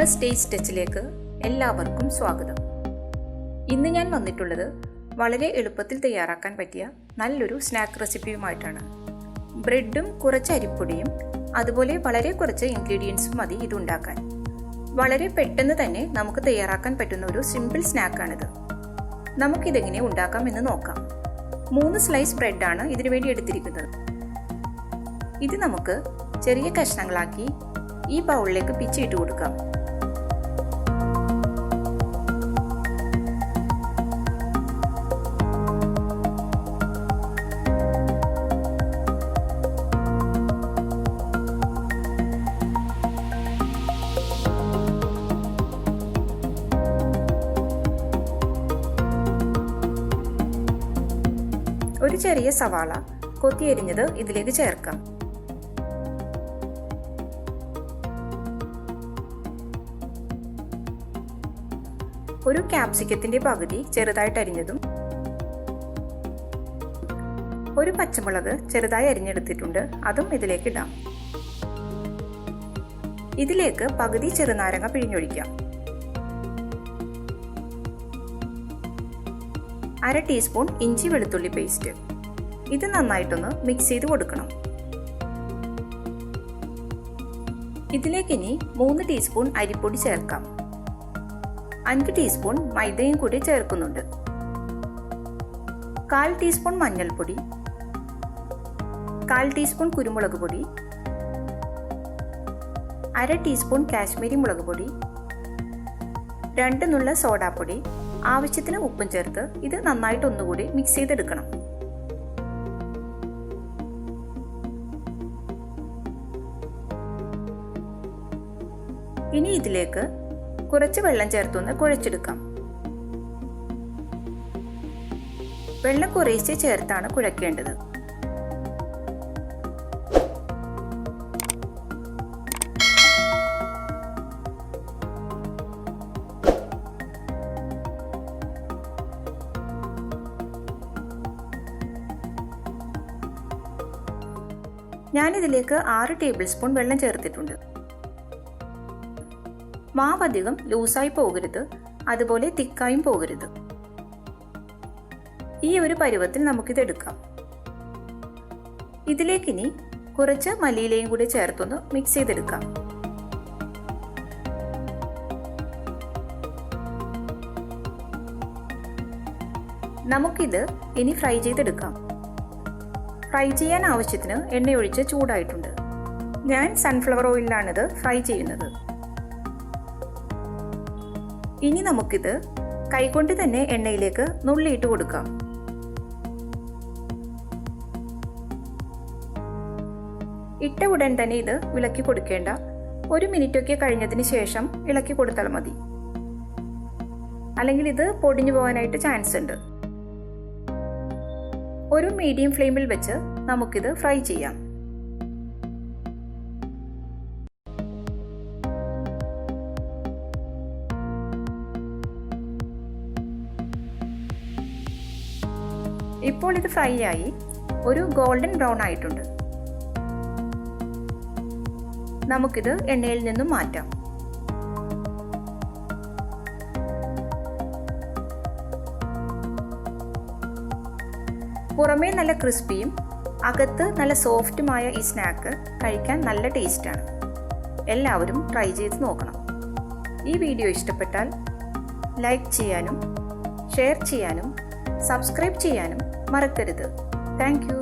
Famous taste ടച്ചിലേക്ക് എല്ലാവർക്കും സ്വാഗതം. ഇന്ന് ഞാൻ വന്നിട്ടുള്ളത് വളരെ എളുപ്പത്തിൽ തയ്യാറാക്കാൻ പറ്റിയ നല്ലൊരു സ്നാക്ക് റെസിപ്പിയുമായിട്ടാണ്. ബ്രെഡും കുറച്ച് അരിപ്പൊടിയും അതുപോലെ വളരെ കുറച്ച് ഇൻഗ്രീഡിയൻസും മതി ഇതുണ്ടാക്കാൻ. വളരെ പെട്ടെന്ന് തന്നെ നമുക്ക് തയ്യാറാക്കാൻ പറ്റുന്ന ഒരു സിമ്പിൾ സ്നാക്കാണിത്. നമുക്കിതെങ്ങനെ ഉണ്ടാക്കാം എന്ന് നോക്കാം. 3 സ്ലൈസ് ബ്രെഡാണ് ഇതിനു വേണ്ടി എടുത്തിരിക്കുന്നത്. ഇത് നമുക്ക് ചെറിയ കഷ്ണങ്ങളാക്കി ഈ ബൗളിലേക്ക് പിച്ചിട്ട് കൊടുക്കാം. ഒരു ചെറിയ സവാള കൊത്തിയരിഞ്ഞത് ഇതിലേക്ക് ചേർക്കാം. ഒരു ക്യാപ്സിക്കത്തിന്റെ പകുതി ചെറുതായിട്ട് അരിഞ്ഞതും, ഒരു പച്ചമുളക് ചെറുതായി അരിഞ്ഞെടുത്തിട്ടുണ്ട്, അതും ഇതിലേക്ക് ഇടാം. ഇതിലേക്ക് പകുതി ചെറുനാരങ്ങ പിഴിഞ്ഞൊഴിക്കാം. 1/2 ടീസ്പൂൺ ഇഞ്ചി വെളുത്തുള്ളി പേസ്റ്റ്. ഇത് നന്നായിട്ടൊന്ന് മിക്സ് ചെയ്ത് കൊടുക്കണം. ഇതിലേക്ക് ഇനി 3 ടീസ്പൂൺ അരിപ്പൊടി ചേർക്കാം. 5 ടീസ്പൂൺ മൈദയും കൂടി ചേർക്കുന്നുണ്ട്. 1/4 ടീസ്പൂൺ മഞ്ഞൾപ്പൊടി, 1/4 ടീസ്പൂൺ കുരുമുളക് പൊടി, 1/2 ടീസ്പൂൺ കാശ്മീരി മുളക് പൊടി, 2 നുള്ള സോഡാപ്പൊടി, ആവശ്യത്തിന് ഉപ്പും ചേർത്ത് ഇത് നന്നായിട്ട് ഒന്നുകൂടി മിക്സ് ചെയ്തെടുക്കണം. ഇനി ഇതിലേക്ക് കുറച്ച് വെള്ളം ചേർത്തൊന്ന് കുഴച്ചെടുക്കാം. വെള്ളം കുറേശ്ശെ ചേർത്താണ് കുഴക്കേണ്ടത്. ഞാനിതിലേക്ക് 6 ടേബിൾ സ്പൂൺ വെള്ളം ചേർത്തിട്ടുണ്ട്. മാവ് അധികം ലൂസായി പോകരുത്, അതുപോലെ തിക്കായും പോകരുത്. ഈ ഒരു പരുവത്തിൽ നമുക്കിത് എടുക്കാം. ഇതിലേക്കിനി കുറച്ച് മല്ലിയിലയും കൂടി ചേർത്തൊന്ന് മിക്സ് ചെയ്തെടുക്കാം. നമുക്കിത് ഇനി ഫ്രൈ ചെയ്തെടുക്കാം. ഫ്രൈ ചെയ്യാൻ ആവശ്യത്തിന് എണ്ണയൊഴിച്ച് ചൂടായിട്ടുണ്ട്. ഞാൻ സൺഫ്ലവർ ഓയിലിലാണിത് ഫ്രൈ ചെയ്യുന്നത്. ഇനി നമുക്കിത് കൈകൊണ്ട് തന്നെ എണ്ണയിലേക്ക് നുള്ളിയിട്ട് കൊടുക്കാം. ഇട്ട ഉടൻ തന്നെ ഇത് ഇളക്കി കൊടുക്കേണ്ട. 1 മിനിറ്റൊക്കെ കഴിഞ്ഞതിന് ശേഷം ഇളക്കി കൊടുത്താൽ മതി, അല്ലെങ്കിൽ ഇത് പൊടിഞ്ഞു പോകാനായിട്ട് ചാൻസ് ഉണ്ട്. ഒരു മീഡിയം ഫ്ലെയിമിൽ വെച്ച് നമുക്കിത് ഫ്രൈ ചെയ്യാം. ഇപ്പോൾ ഇത് ഫ്രൈ ആയി ഒരു ഗോൾഡൻ ബ്രൗൺ ആയിട്ടുണ്ട്. നമുക്കിത് എണ്ണയിൽ നിന്നും മാറ്റാം. പുറമേ നല്ല ക്രിസ്പിയും അകത്ത് നല്ല സോഫ്റ്റുമായ ഈ സ്നാക്ക് കഴിക്കാൻ നല്ല ടേസ്റ്റാണ്. എല്ലാവരും ട്രൈ ചെയ്ത് നോക്കണം. ഈ വീഡിയോ ഇഷ്ടപ്പെട്ടാൽ ലൈക്ക് ചെയ്യാനും ഷെയർ ചെയ്യാനും സബ്സ്ക്രൈബ് ചെയ്യാനും മറക്കരുത്. Thank you.